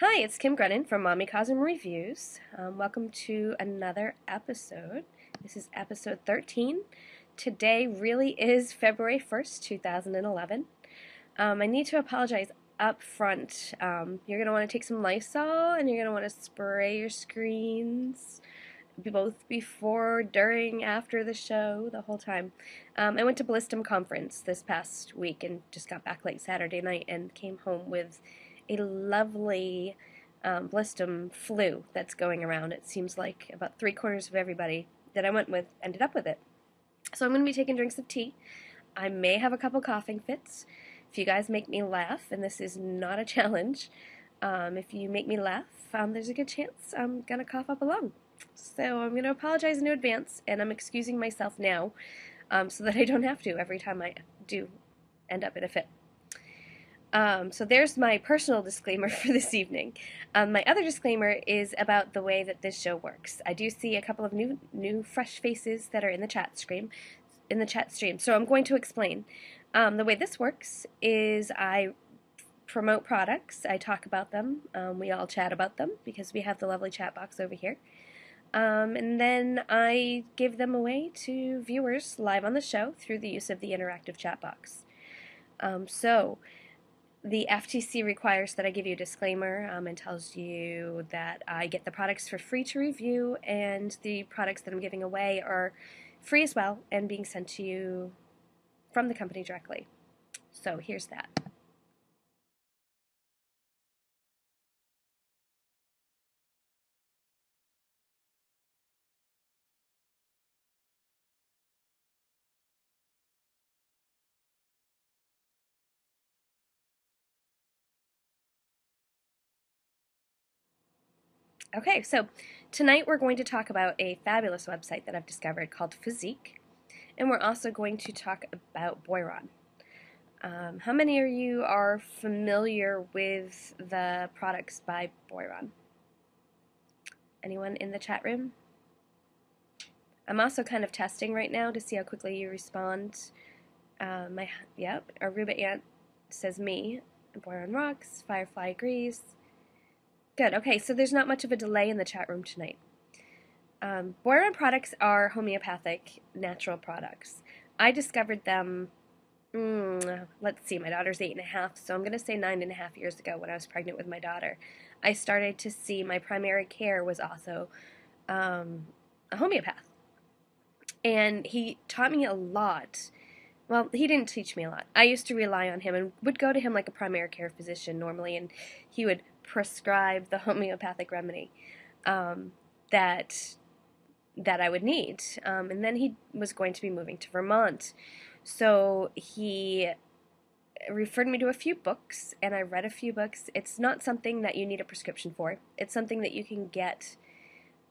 Hi, it's Kim Grenon from Mommycosm Reviews. Welcome to another episode. This is episode 13. Today really is February 1st, 2011. I need to apologize up front. You're going to want to take some Lysol and you're going to want to spray your screens both before, during, after the show, the whole time. I went to Ballistum Conference this past week and just got back late Saturday night and came home with a lovely Ballistum flu that's going around. It seems like about 3/4 of everybody that I went with ended up with it. So I'm going to be taking drinks of tea. I may have a couple coughing fits. If you guys make me laugh, and this is not a challenge, if you make me laugh, there's a good chance I'm going to cough up a lung. So I'm going to apologize in advance, and I'm excusing myself now so that I don't have to every time I do end up in a fit. So there's my personal disclaimer for this evening. My other disclaimer is about the way that this show works. I do see a couple of new fresh faces that are in the chat stream. So I'm going to explain. The way this works is I promote products. I talk about them. We all chat about them because we have the lovely chat box over here. And then I give them away to viewers live on the show through the use of the interactive chat box. So the FTC requires that I give you a disclaimer and tells you that I get the products for free to review, and the products that I'm giving away are free as well and being sent to you from the company directly. So here's that. Okay, so tonight we're going to talk about a fabulous website that I've discovered called Physique, and we're also going to talk about Boiron. How many of you are familiar with the products by Boiron? Anyone in the chat room? I'm also kind of testing right now to see how quickly you respond. Aruba Ant says me. Boiron rocks. Firefly agrees. Good. Okay, so there's not much of a delay in the chat room tonight. Boiron products are homeopathic, natural products. I discovered them, let's see, my daughter's 8.5, so I'm going to say 9.5 years ago when I was pregnant with my daughter. I started to see my primary care was also a homeopath. And he taught me a lot. Well, he didn't teach me a lot. I used to rely on him and would go to him like a primary care physician normally, and he would prescribe the homeopathic remedy that I would need. And then he was going to be moving to Vermont. So he referred me to a few books, and I read a few books. It's not something that you need a prescription for. It's something that you can get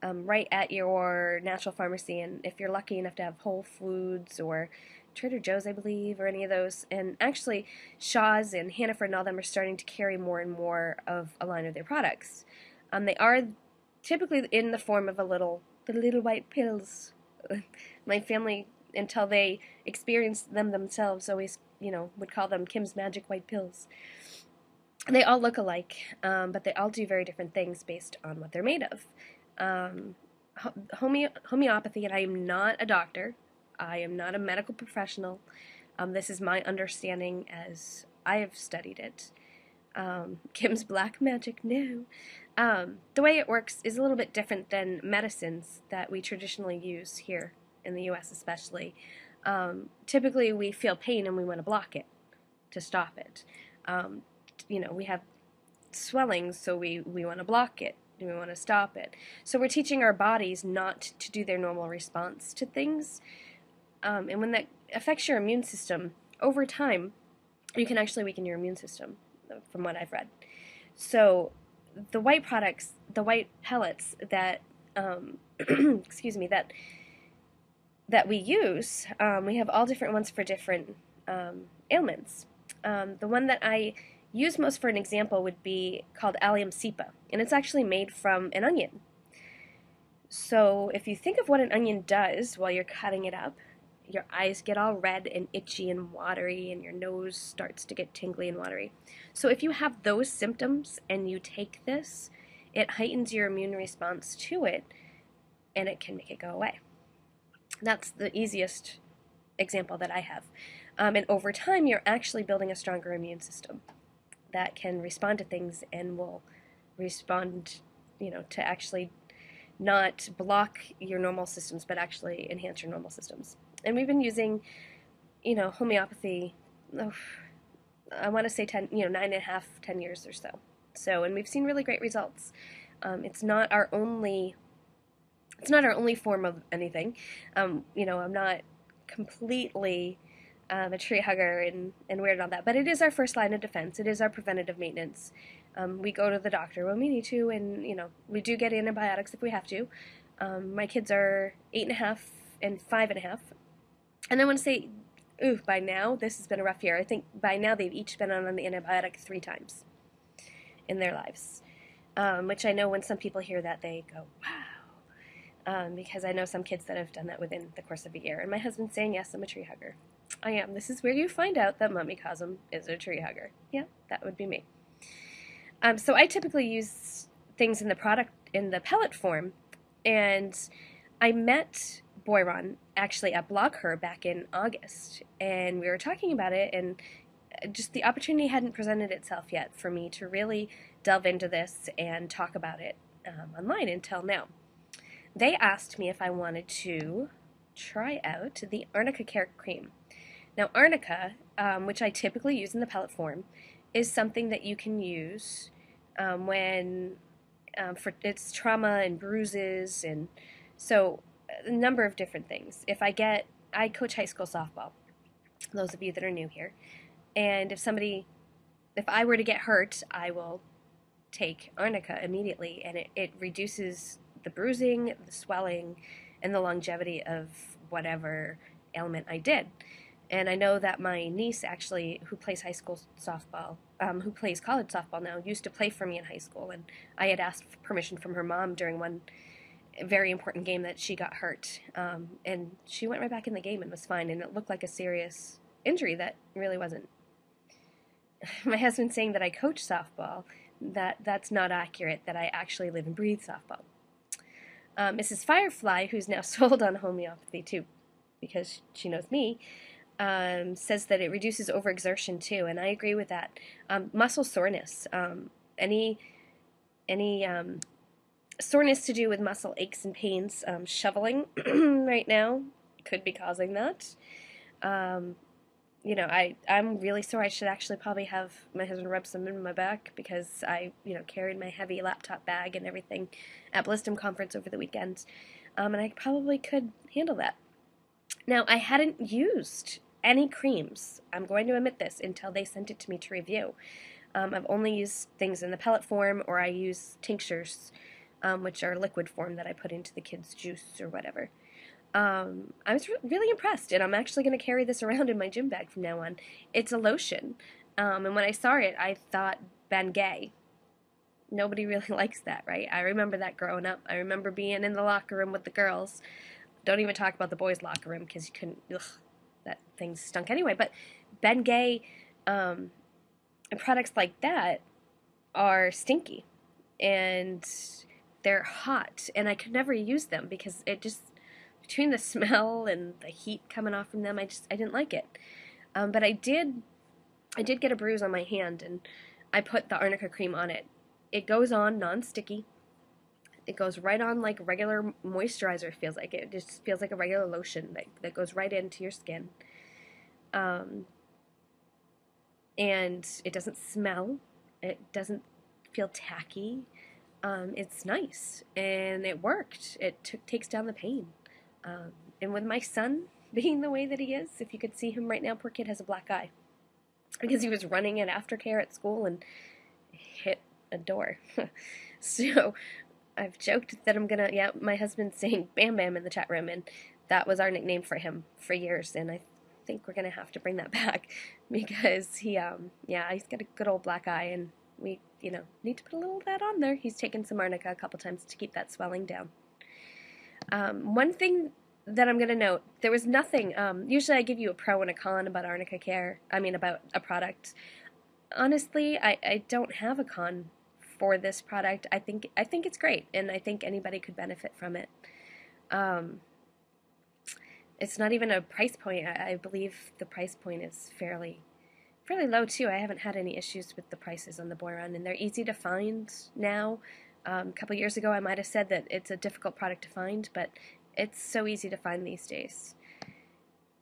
right at your natural pharmacy, and if you're lucky enough to have Whole Foods or Trader Joe's, I believe, or any of those. And actually, Shaw's and Hannaford and all them are starting to carry more and more of a line of their products. They are typically in the form of the little white pills. My family, until they experienced them themselves, always, would call them Kim's Magic White Pills. They all look alike, but they all do very different things based on what they're made of. Homeopathy, and I am not a doctor. I am not a medical professional. This is my understanding as I have studied it. Kim's black magic, no. The way it works is a little bit different than medicines that we traditionally use here in the U.S. especially. Typically we feel pain and we want to block it to stop it. We have swelling, so we want to block it. We want to stop it. So we're teaching our bodies not to do their normal response to things. And when that affects your immune system, over time, you can actually weaken your immune system, from what I've read. So the white products, the white pellets that, that we use, we have all different ones for different ailments. The one that I use most for an example would be called Allium cepa, and it's actually made from an onion. So if you think of what an onion does while you're cutting it up, your eyes get all red and itchy and watery, and your nose starts to get tingly and watery. So if you have those symptoms and you take this, it heightens your immune response to it, and it can make it go away. That's the easiest example that I have. And over time, you're actually building a stronger immune system that can respond to things and will respond, to actually not block your normal systems, but actually enhance your normal systems. And we've been using, homeopathy, I want to say 10, 9.5, 10 years or so. And we've seen really great results. It's not our only form of anything. I'm not completely a tree hugger and weird on that, but it is our first line of defense. It is our preventative maintenance. We go to the doctor when we need to, and we do get antibiotics if we have to. My kids are 8.5 and 5.5, and I want to say, by now this has been a rough year. I think by now they've each been on the antibiotic 3 times in their lives, which I know when some people hear that they go, wow, because I know some kids that have done that within the course of a year. And my husband's saying, yes, I'm a tree hugger. I am. This is where you find out that Mommycosm is a tree hugger. Yeah, that would be me. So I typically use things in the pellet form, and I met Boiron actually at Blog Her back in August, and we were talking about it, and just the opportunity hadn't presented itself yet for me to really delve into this and talk about it online until now. They asked me if I wanted to try out the Arnica Care Cream. Now, Arnica, which I typically use in the pellet form, is something that you can use when for its trauma and bruises, and so a number of different things. I coach high school softball, those of you that are new here, and if I were to get hurt, I will take Arnica immediately, and it reduces the bruising, the swelling, and the longevity of whatever ailment I did. And I know that my niece actually, who plays high school softball, who plays college softball now, used to play for me in high school, and I had asked permission from her mom during one very important game that she got hurt, and she went right back in the game and was fine, and it looked like a serious injury that really wasn't. My husband's saying that I coach softball. That's not accurate, that I actually live and breathe softball. Mrs. Firefly, who's now sold on homeopathy too, because she knows me, says that it reduces overexertion too, and I agree with that. Muscle soreness, any soreness to do with muscle aches and pains, shoveling right now could be causing that. I'm really sore. I should actually probably have my husband rub some in my back, because I, carried my heavy laptop bag and everything at Blistum Conference over the weekend, and I probably could handle that. Now, I hadn't used any creams, I'm going to admit this, until they sent it to me to review. I've only used things in the pellet form, or I use tinctures, which are liquid form that I put into the kids' juice or whatever. I was really impressed, and I'm actually going to carry this around in my gym bag from now on. It's a lotion, and when I saw it, I thought Bengay. Nobody really likes that, right? I remember that growing up. I remember being in the locker room with the girls. Don't even talk about the boys' locker room, because you couldn't, that thing stunk anyway. But Bengay and products like that are stinky, and they're hot, and I could never use them, because it just, between the smell and the heat coming off from them, I didn't like it. But I did get a bruise on my hand, and I put the Arnica cream on it. It goes on non-sticky. It goes right on like regular moisturizer, feels like. It just feels like a regular lotion that goes right into your skin. And it doesn't smell. It doesn't feel tacky. It's nice, and it worked. It takes down the pain. And with my son being the way that he is, if you could see him right now, poor kid has a black eye, because he was running at aftercare at school and hit a door. So I've joked that my husband's saying Bam Bam in the chat room, and that was our nickname for him for years, and I think we're going to have to bring that back, because he's got a good old black eye, and we, need to put a little of that on there. He's taken some Arnica a couple times to keep that swelling down. One thing that I'm going to note, there was nothing, usually I give you a pro and a con about arnica care, about a product. Honestly, I don't have a con for this product. I think it's great, and I think anybody could benefit from it. It's not even a price point. I believe the price point is fairly low too. I haven't had any issues with the prices on the Boiron, and they're easy to find now. A couple years ago, I might have said that it's a difficult product to find, but it's so easy to find these days.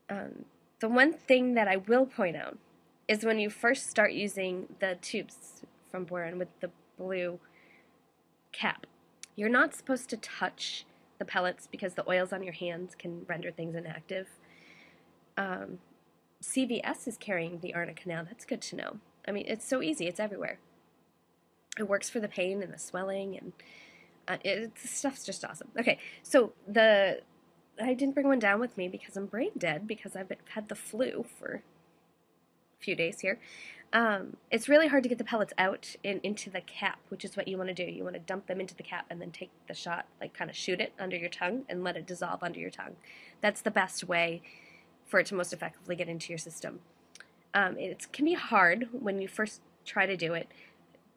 The one thing that I will point out is when you first start using the tubes from Boiron with the blue cap, you're not supposed to touch the pellets because the oils on your hands can render things inactive. CVS is carrying the arnica now. That's good to know. It's so easy. It's everywhere. It works for the pain and the swelling, and the stuff's just awesome. Okay, so I didn't bring one down with me because I'm brain dead because I've had the flu for a few days here. It's really hard to get the pellets out into the cap, which is what you want to do. You want to dump them into the cap and then take the shot, like kind of shoot it under your tongue and let it dissolve under your tongue. That's the best way for it to most effectively get into your system. It can be hard when you first try to do it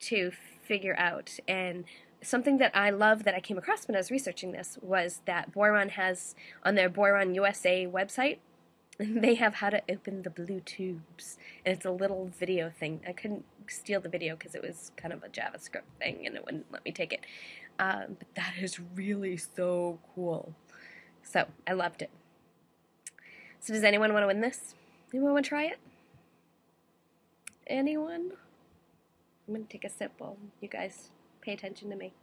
to figure out, and something that I love that I came across when I was researching this was that Boiron has, on their Boiron USA website, they have how to open the blue tubes, and it's a little video thing. I couldn't steal the video because it was kind of a JavaScript thing and it wouldn't let me take it, but that is really so cool. So I loved it. So does anyone want to win this? Anyone want to try it? Anyone? I'm going to take a sip while you guys pay attention to me.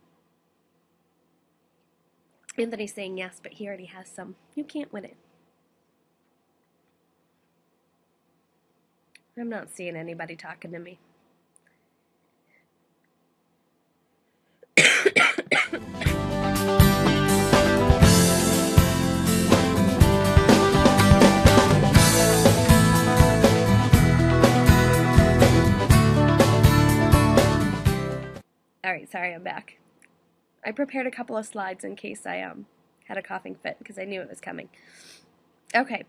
Anthony's saying yes, but he already has some. You can't win it. I'm not seeing anybody talking to me. Alright, sorry, I'm back. I prepared a couple of slides in case I had a coughing fit because I knew it was coming. Okay.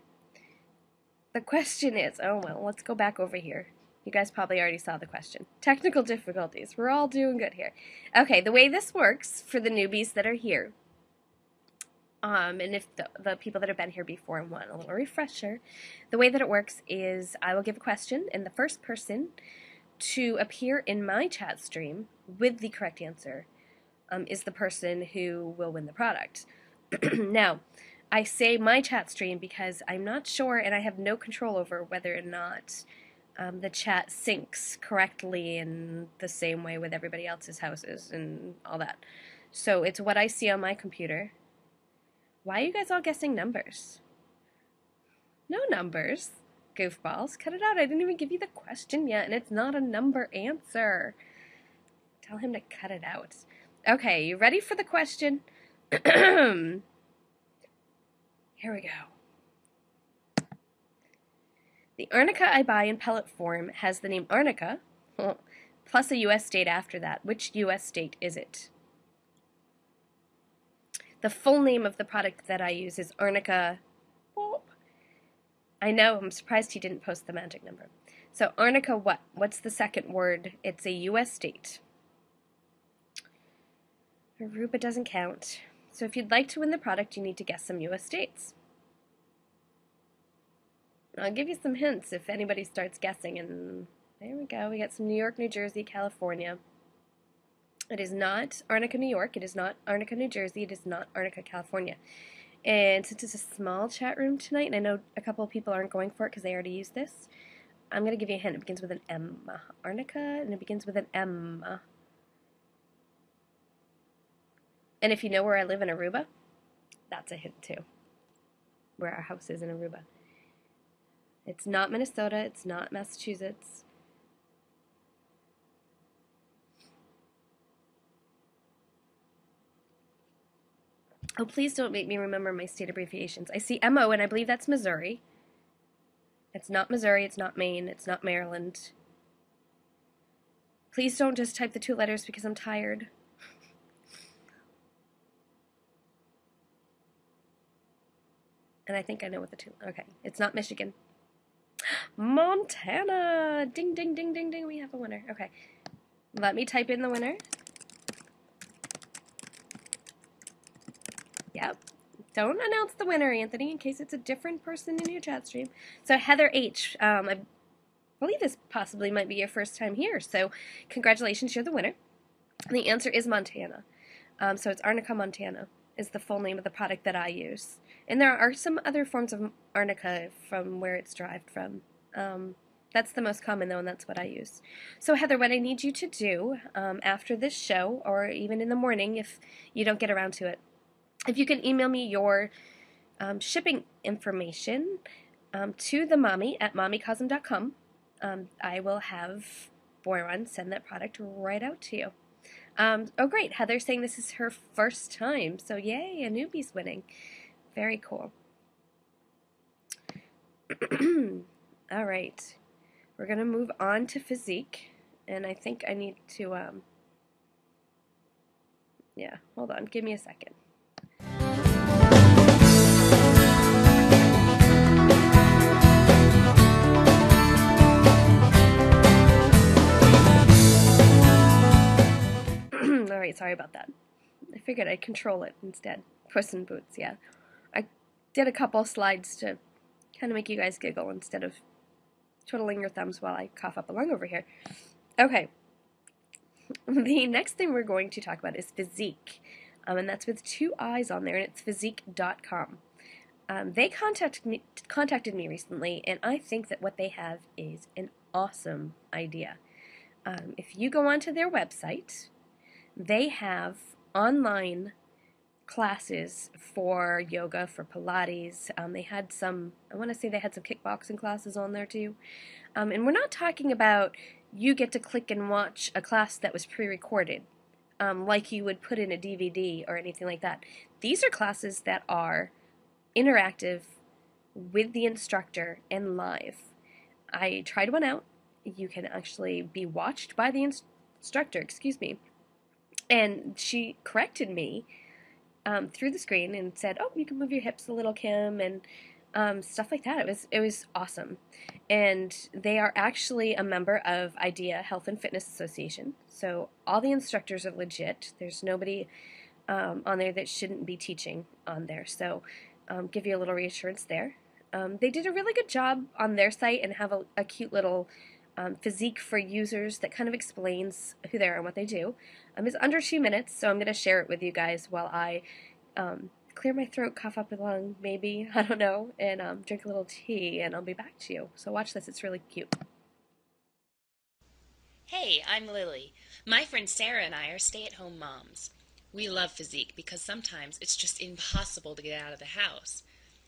The question is, oh well, let's go back over here. You guys probably already saw the question. Technical difficulties. We're all doing good here. Okay, the way this works for the newbies that are here, and if the people that have been here before and want a little refresher, the way that it works is I will give a question, and the first person to appear in my chat stream with the correct answer is the person who will win the product. Now, I say my chat stream because I'm not sure, and I have no control over whether or not the chat syncs correctly in the same way with everybody else's houses and all that. So it's what I see on my computer. Why are you guys all guessing numbers? No numbers. Goofballs. Cut it out. I didn't even give you the question yet, and it's not a number answer. Tell him to cut it out. Okay, you ready for the question? Here we go. The arnica I buy in pellet form has the name arnica, plus a U.S. state after that. Which U.S. state is it? The full name of the product that I use is arnica. I know, I'm surprised he didn't post the magic number. So arnica what? What's the second word? It's a U.S. state. Aruba doesn't count. So if you'd like to win the product, you need to guess some U.S. states. I'll give you some hints if anybody starts guessing, and there we go. We got some New York, New Jersey, California. It is not Arnica, New York. It is not Arnica, New Jersey. It is not Arnica, California. And since it's a small chat room tonight, and I know a couple of people aren't going for it because they already used this, I'm going to give you a hint. It begins with an M. Arnica, and it begins with an M. And if you know where I live in Aruba, that's a hint too. Where our house is in Aruba. It's not Minnesota. It's not Massachusetts. Oh, please don't make me remember my state abbreviations. I see MO, and I believe that's Missouri. It's not Missouri. It's not Maine. It's not Maryland. Please don't just type the two letters because I'm tired. And I think I know what the two... Okay, it's not Michigan. Montana! Ding, ding, ding, ding, ding. We have a winner. Okay. Let me type in the winner. Yep. Don't announce the winner, Anthony, in case it's a different person in your chat stream. So Heather H. I believe this possibly might be your first time here. So congratulations, you're the winner. The answer is Montana. So it's Arnica Montana is the full name of the product that I use. And there are some other forms of arnica from where it's derived from. That's the most common, though, and that's what I use. So, Heather, what I need you to do after this show, or even in the morning if you don't get around to it, if you can email me your shipping information to the mommy at mommycosm.com, I will have Boiron send that product right out to you. Oh, great. Heather's saying this is her first time. So, yay, a newbie's winning. Very cool. All right. We're going to move on to physique. And I think I need to, yeah, hold on. Give me a second. All right, sorry about that. I figured I'd control it instead. Puss in Boots, yeah. I did a couple slides to kind of make you guys giggle instead of twiddling your thumbs while I cough up a lung over here. Okay. The next thing we're going to talk about is physique. And that's with 2 I's on there, and it's physique.com. They contacted me recently, and I think that what they have is an awesome idea. If you go onto their website, they have online classes for yoga, for Pilates. They had some, I want to say they had some kickboxing classes on there too. And we're not talking about you get to click and watch a class that was pre-recorded, like you would put in a DVD or anything like that. These are classes that are interactive with the instructor and live. I tried one out. You can actually be watched by the instructor, and she corrected me through the screen and said, "Oh, you can move your hips a little, Kim," and stuff like that. It was awesome. And they are actually a member of IDEA Health and Fitness Association, so all the instructors are legit. There's nobody on there that shouldn't be teaching on there, so give you a little reassurance there. They did a really good job on their site and have a cute little physique for users that kind of explains who they are and what they do. It's under 2 minutes, so I'm going to share it with you guys while I clear my throat, cough up a lung, maybe, I don't know, and drink a little tea, and I'll be back to you. So watch this, it's really cute. Hey, I'm Lily. My friend Sarah and I are stay-at-home moms. We love physique because sometimes it's just impossible to get out of the house.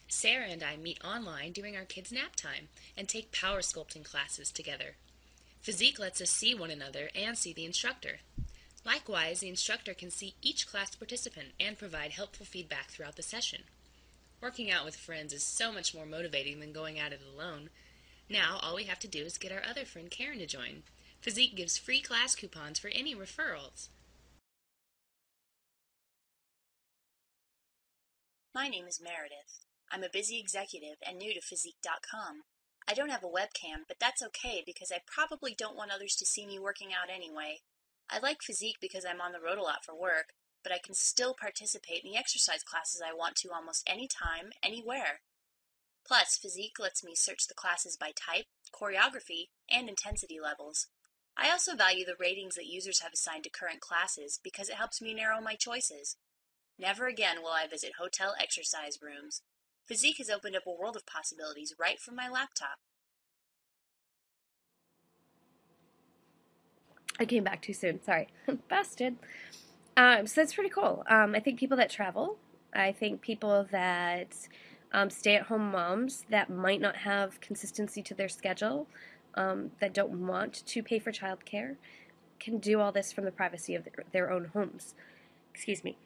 Sarah and I meet online during our kids' nap time and take power sculpting classes together. Physique lets us see one another and see the instructor. Likewise, the instructor can see each class participant and provide helpful feedback throughout the session. Working out with friends is so much more motivating than going at it alone. Now, all we have to do is get our other friend Karen to join. Physique gives free class coupons for any referrals. My name is Meredith. I'm a busy executive and new to Physique.com. I don't have a webcam, but that's okay because I probably don't want others to see me working out anyway. I like Physique because I'm on the road a lot for work, but I can still participate in the exercise classes I want to almost any time, anywhere. Plus, Physique lets me search the classes by type, choreography, and intensity levels. I also value the ratings that users have assigned to current classes because it helps me narrow my choices. Never again will I visit hotel exercise rooms. Physique has opened up a world of possibilities right from my laptop. I came back too soon, sorry. Busted. So that's pretty cool. I think people that travel, I think people that stay-at-home moms that might not have consistency to their schedule, that don't want to pay for childcare, can do all this from the privacy of their own homes. Excuse me.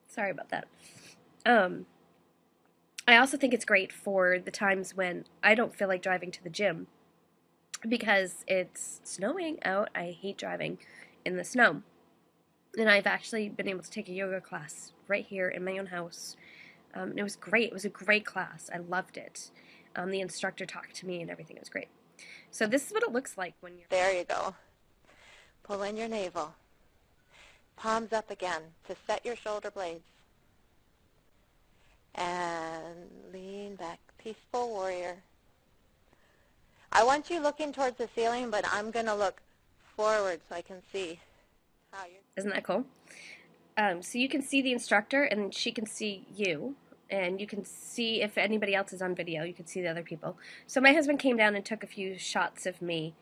Sorry about that. I also think it's great for the times when I don't feel like driving to the gym because it's snowing out. I hate driving in the snow. And I've actually been able to take a yoga class right here in my own house. It was great. It was a great class. I loved it. The instructor talked to me and everything. It was great. So this is what it looks like when you're... There you go. Pull in your navel. Palms up again to set your shoulder blades. And lean back. Peaceful warrior. I want you looking towards the ceiling, but I'm going to look forward so I can see how you're... Isn't that cool? So you can see the instructor, and she can see you, and you can see if anybody else is on video. You can see the other people. So my husband came down and took a few shots of me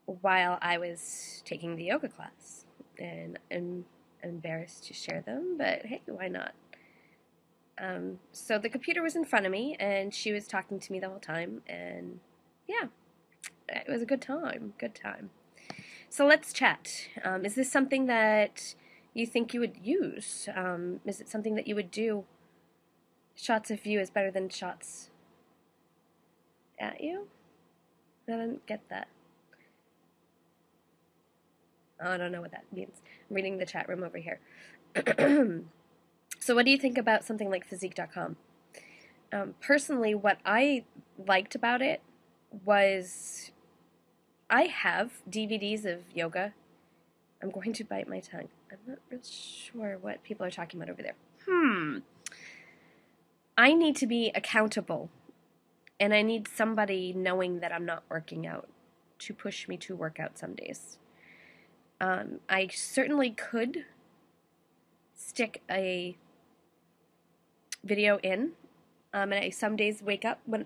while I was taking the yoga class, and I'm embarrassed to share them, but hey, why not? So the computer was in front of me, and she was talking to me the whole time, and yeah, it was a good time, good time. So let's chat. Is this something that you think you would use? Is it something that you would do? Shots of you is better than shots at you? I didn't get that. Oh, I don't know what that means. I'm reading the chat room over here. So what do you think about something like Physique.com? Personally, what I liked about it was I have DVDs of yoga. I'm going to bite my tongue. I'm not real sure what people are talking about over there. I need to be accountable, and I need somebody knowing that I'm not working out to push me to work out some days. I certainly could stick a video in, and I some days wake up when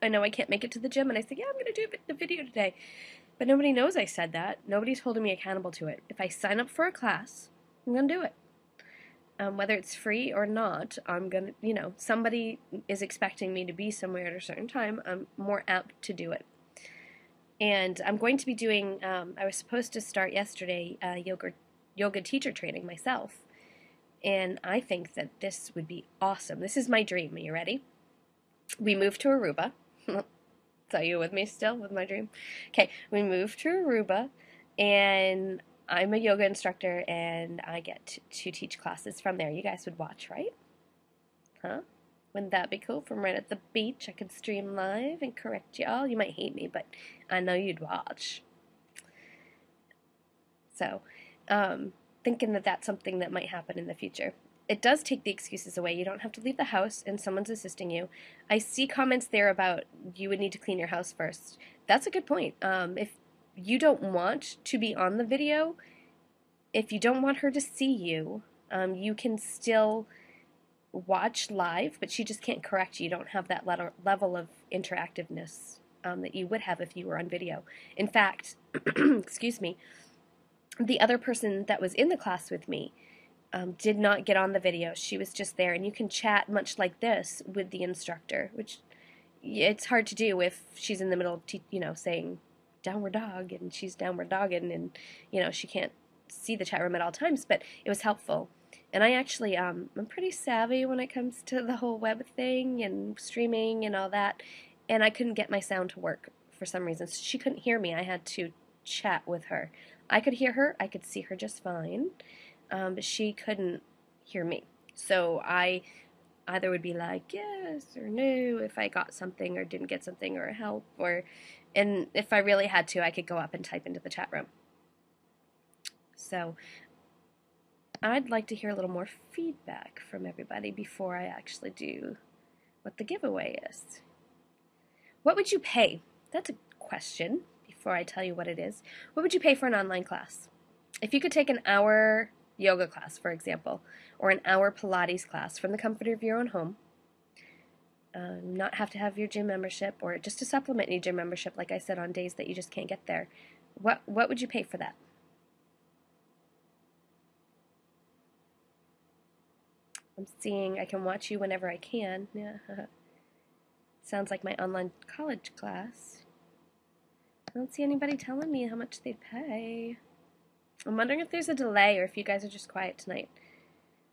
I know I can't make it to the gym, and I say, yeah, I'm going to do the video today. But nobody knows I said that. Nobody's holding me accountable to it. If I sign up for a class, I'm going to do it. Whether it's free or not, I'm going to, somebody is expecting me to be somewhere at a certain time, I'm more apt to do it. And I'm going to be doing, I was supposed to start yesterday yoga teacher training myself. And I think that this would be awesome. This is my dream. Are you ready? We moved to Aruba. Are you with me still with my dream? Okay, we moved to Aruba, and I'm a yoga instructor, and I get to teach classes from there. You guys would watch, right? Huh? Wouldn't that be cool? From right at the beach, I could stream live and correct you all. You might hate me, but I know you'd watch. So, thinking that that's something that might happen in the future. It does take the excuses away. You don't have to leave the house and someone's assisting you. I see comments there about you would need to clean your house first. That's a good point. If you don't want to be on the video, if you don't want her to see you, you can still watch live, but she just can't correct you. You don't have that level of interactiveness that you would have if you were on video. In fact, excuse me, the other person that was in the class with me did not get on the video. She was just there, and you can chat much like this with the instructor, which it's hard to do if she's in the middle of, saying downward dog, and she's downward dogging, and, she can't see the chat room at all times, but it was helpful. And I actually, I'm pretty savvy when it comes to the whole web thing and streaming and all that, and I couldn't get my sound to work for some reason. So she couldn't hear me. I had to chat with her. I could hear her. I could see her just fine. But she couldn't hear me. So I either would be like yes or no if I got something or didn't get something or help, and if I really had to, I could go up and type into the chat room. So I'd like to hear a little more feedback from everybody before I actually do what the giveaway is. What would you pay? That's a question before I tell you what it is. What would you pay for an online class? If you could take an hour yoga class, for example, or an hour Pilates class from the comfort of your own home, not have to have your gym membership, or just to supplement your gym membership, like I said, on days that you just can't get there, what would you pay for that? I'm seeing I can watch you whenever I can. Yeah. Sounds like my online college class. I don't see anybody telling me how much they pay. I'm wondering if there's a delay or if you guys are just quiet tonight.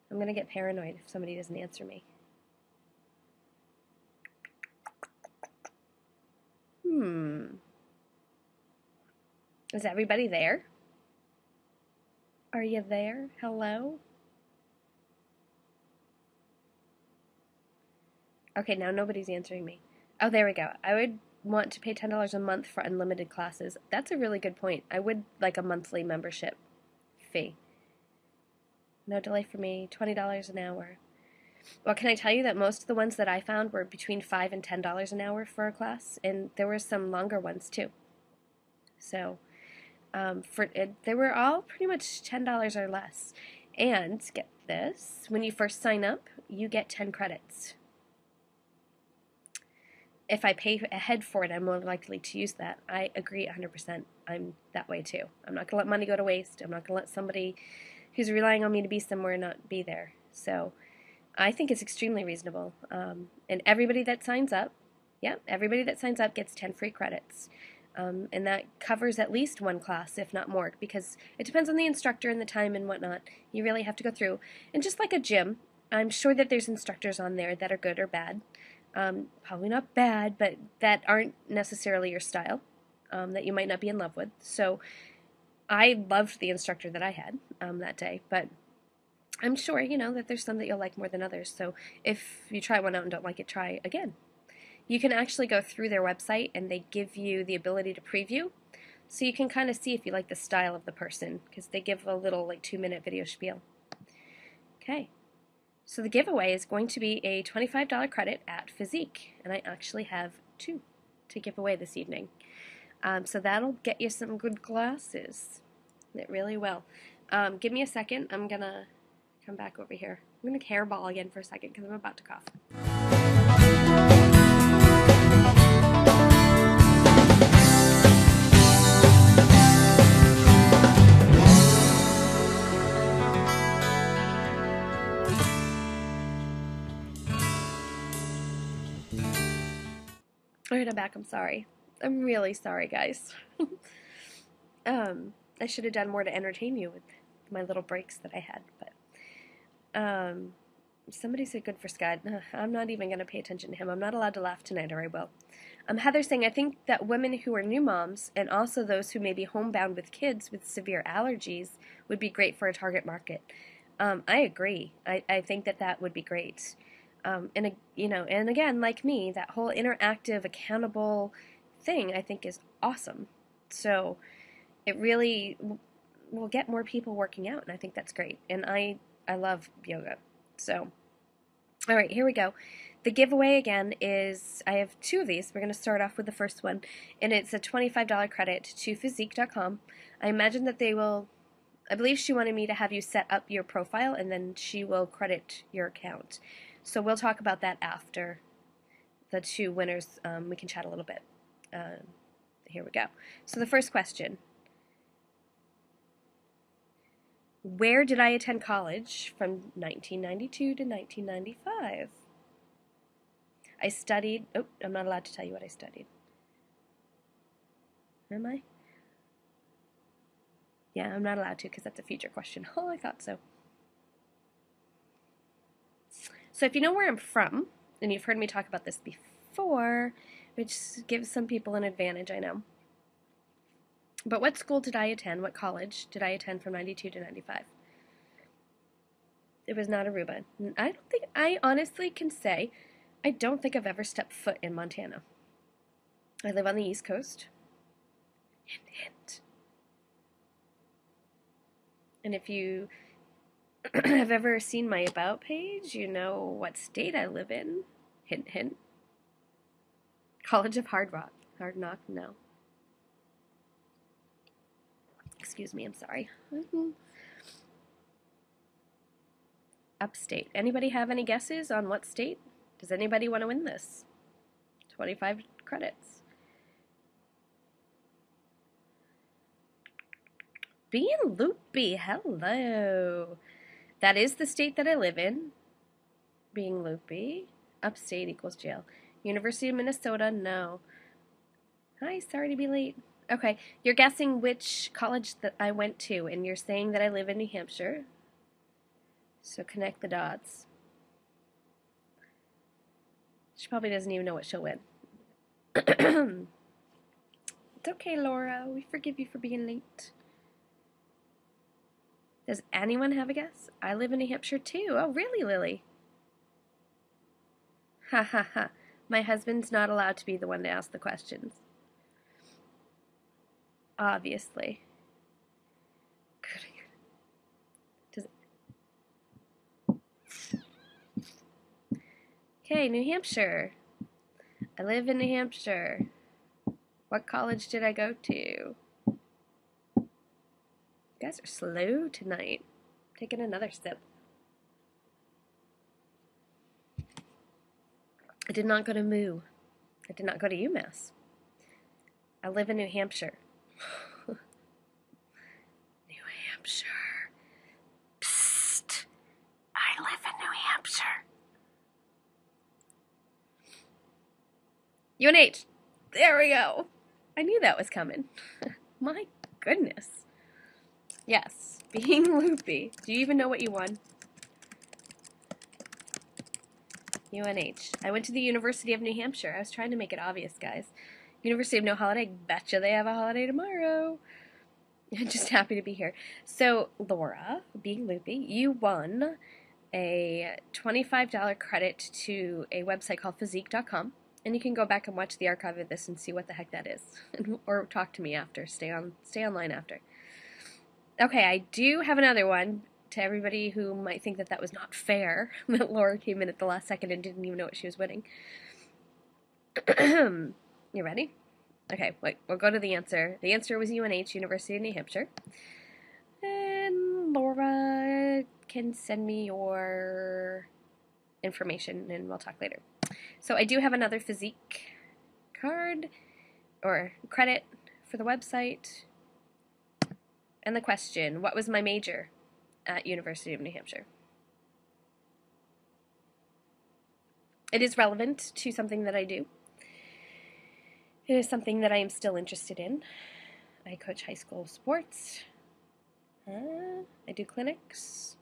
I'm going to get paranoid if somebody doesn't answer me. Is everybody there? Are you there? Hello? Okay, now nobody's answering me. Oh, there we go. I would want to pay $10 a month for unlimited classes. That's a really good point. I would like a monthly membership fee. No delay for me, $20 an hour. Well, can I tell you that most of the ones that I found were between $5 and $10 an hour for a class, and there were some longer ones too. So, they were all pretty much $10 or less. And get this, when you first sign up, you get 10 credits. If I pay ahead for it, I'm more likely to use that. I agree 100%. I'm that way too. I'm not going to let money go to waste. I'm not going to let somebody who's relying on me to be somewhere not be there. So I think it's extremely reasonable. And everybody that signs up, everybody that signs up gets 10 free credits. And that covers at least one class, if not more, because it depends on the instructor and the time and whatnot. You really have to go through. And just like a gym, I'm sure that there's instructors on there that are good or bad. Probably not bad, but that aren't necessarily your style, that you might not be in love with. So I loved the instructor that I had that day, but I'm sure, that there's some that you'll like more than others. So if you try one out and don't like it, try again. You can actually go through their website and they give you the ability to preview. So you can kind of see if you like the style of the person, because they give a little 2-minute video spiel. Okay. So the giveaway is going to be a $25 credit at Physique, and I actually have 2 to give away this evening. So that'll get you some good glasses. It really will. Give me a second. I'm going to come back over here. I'm going to hairball again for a second because I'm about to cough. Alright, I'm back. I'm sorry. I'm really sorry, guys. I should have done more to entertain you with my little breaks that I had, but somebody said good for Scott. I'm not even going to pay attention to him. I'm not allowed to laugh tonight, or I will. Heather's saying, I think that women who are new moms, and also those who may be homebound with kids with severe allergies, would be great for a target market. I agree. I think that would be great. And again, like me, that whole interactive, accountable thing I think is awesome. So it really will get more people working out, and I think that's great. And I love yoga. So, all right, here we go. The giveaway again is, I have 2 of these. We're going to start off with the first one, and it's a $25 credit to Physique.com. I imagine that they will, I believe she wanted me to have you set up your profile, and then she will credit your account. So we'll talk about that after the 2 winners. We can chat a little bit. Here we go. So the first question. Where did I attend college from 1992 to 1995? I studied... Oh, I'm not allowed to tell you what I studied. Am I? Yeah, I'm not allowed to because that's a future question. Oh, I thought so. So if you know where I'm from, and you've heard me talk about this before, which gives some people an advantage, I know. But what school did I attend? What college did I attend from 92 to 95? It was not Aruba. I honestly can say, I don't think I've ever stepped foot in Montana. I live on the East Coast. Hint, hint. And if you have ever seen my About page, you know what state I live in. Hint, hint. College of Hard Rock. Hard Knock, no. Excuse me, I'm sorry. Upstate. Anybody have any guesses on what state? Does anybody want to win this? 25 credits. Being loopy, hello. That is the state that I live in. Being loopy. Upstate equals jail. University of Minnesota, no. Hi, sorry to be late. Okay, you're guessing which college that I went to, and you're saying that I live in New Hampshire. So connect the dots. She probably doesn't even know what she'll win. It's okay, Laura. We forgive you for being late. Does anyone have a guess? I live in New Hampshire too. Oh, really, Lily? Ha ha ha. My husband's not allowed to be the one to ask the questions. Obviously. Does Okay, New Hampshire. I live in New Hampshire. What college did I go to? You guys are slow tonight. Taking another sip. I did not go to Moo. I did not go to UMass. I live in New Hampshire. New Hampshire. Psst. I live in New Hampshire. UNH. There we go. I knew that was coming. My goodness. Yes, being loopy. Do you even know what you won? UNH. I went to the University of New Hampshire. I was trying to make it obvious, guys. University of No Holiday. Betcha they have a holiday tomorrow. I'm just happy to be here. So, Laura, being loopy, you won a $25 credit to a website called Physique.com. And you can go back and watch the archive of this and see what the heck that is. Or talk to me after. Stay online after. Okay, I do have another one to everybody who might think that that was not fair, that Laura came in at the last second and didn't even know what she was winning. You ready? Okay, wait, we'll go to the answer. The answer was UNH, University of New Hampshire. And Laura can send me your information and we'll talk later. So I do have another physique card or credit for the website. And the question, what was my major at University of New Hampshire? It is relevant to something that I do. It is something that I am still interested in. I coach high school sports. I do clinics.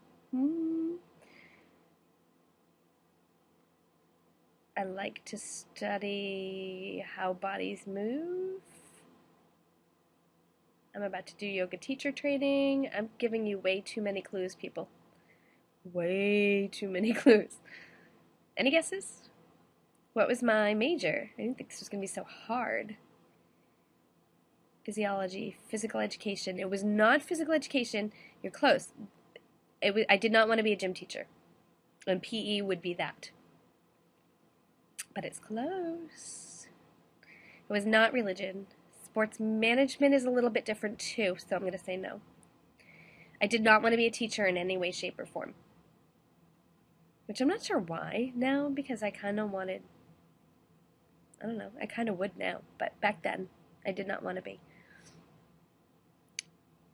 I like to study how bodies move. I'm about to do yoga teacher training. I'm giving you way too many clues, people. Way too many clues. Any guesses? What was my major? I didn't think this was going to be so hard. Physiology, physical education. It was not physical education. You're close. I did not want to be a gym teacher. And PE would be that. But it's close. It was not religion. Sports management is a little bit different too, so I'm going to say no. I did not want to be a teacher in any way, shape, or form. Which I'm not sure why now, because I kind of wanted, I don't know, I kind of would now, but back then I did not want to be.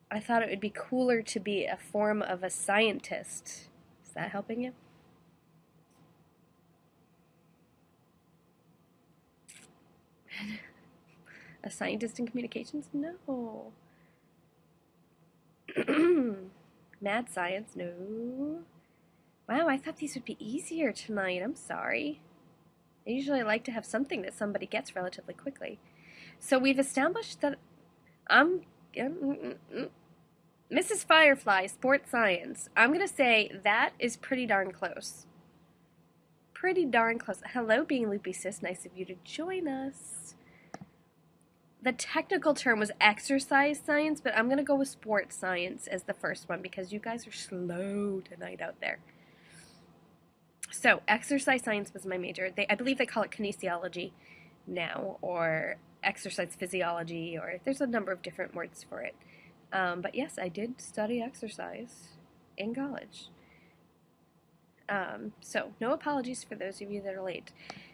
I thought it would be cooler to be a form of a scientist. Is that helping you? A scientist in communications? No. Mad science? No. Wow, I thought these would be easier tonight. I'm sorry. I usually like to have something that somebody gets relatively quickly. So we've established that Mrs. Firefly, sports science. I'm going to say that is pretty darn close. Pretty darn close. Hello, being loopy sis. Nice of you to join us. The technical term was exercise science, but I'm going to go with sports science as the first one because you guys are slow tonight out there. So, exercise science was my major. I believe they call it kinesiology now, or exercise physiology, or there's a number of different words for it. But yes, I did study exercise in college. So, no apologies for those of you that are late.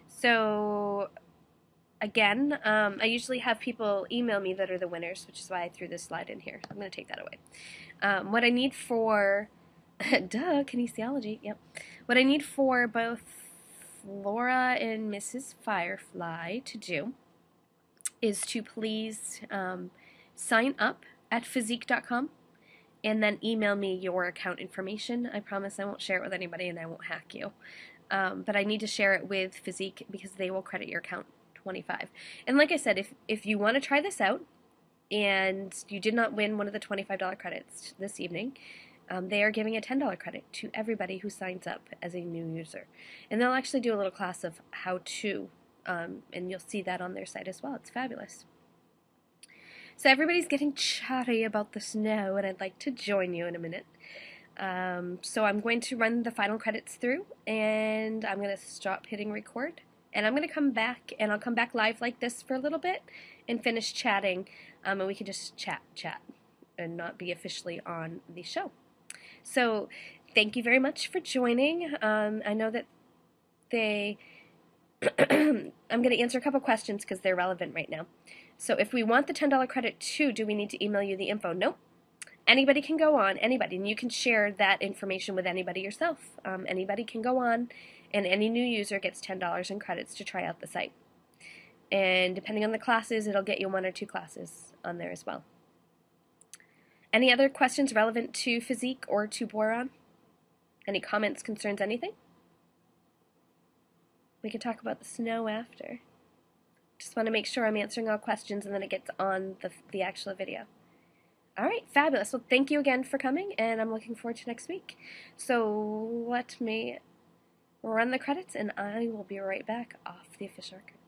So, again, I usually have people email me that are the winners, which is why I threw this slide in here. I'm going to take that away. What I need for, kinesiology, yep. What I need for both Laura and Mrs. Firefly to do is to please sign up at physique.com and then email me your account information. I promise I won't share it with anybody and I won't hack you. But I need to share it with Physique because they will credit your account 25. And like I said, if you want to try this out and you did not win one of the $25 credits this evening, they are giving a $10 credit to everybody who signs up as a new user. And they'll actually do a little class of how to, and you'll see that on their site as well. It's fabulous. So everybody's getting chatty about the snow, and I'd like to join you in a minute. So I'm going to run the final credits through, and I'm going to stop hitting record. And I'm going to come back, and I'll come back live like this for a little bit and finish chatting, and we can just chat, and not be officially on the show. So thank you very much for joining. I know that I'm going to answer a couple questions because they're relevant right now. So if we want the $10 credit too, do we need to email you the info? Nope. Anybody can go on, anybody, and you can share that information with anybody yourself. Anybody can go on, and any new user gets $10 in credits to try out the site. And depending on the classes, it'll get you 1 or 2 classes on there as well. Any other questions relevant to physique or to Boiron? Any comments, concerns, anything? We can talk about the snow after. Just want to make sure I'm answering all questions and then it gets on the actual video. All right, fabulous. Well, thank you again for coming, and I'm looking forward to next week. So let me run the credits, and I will be right back off the official record.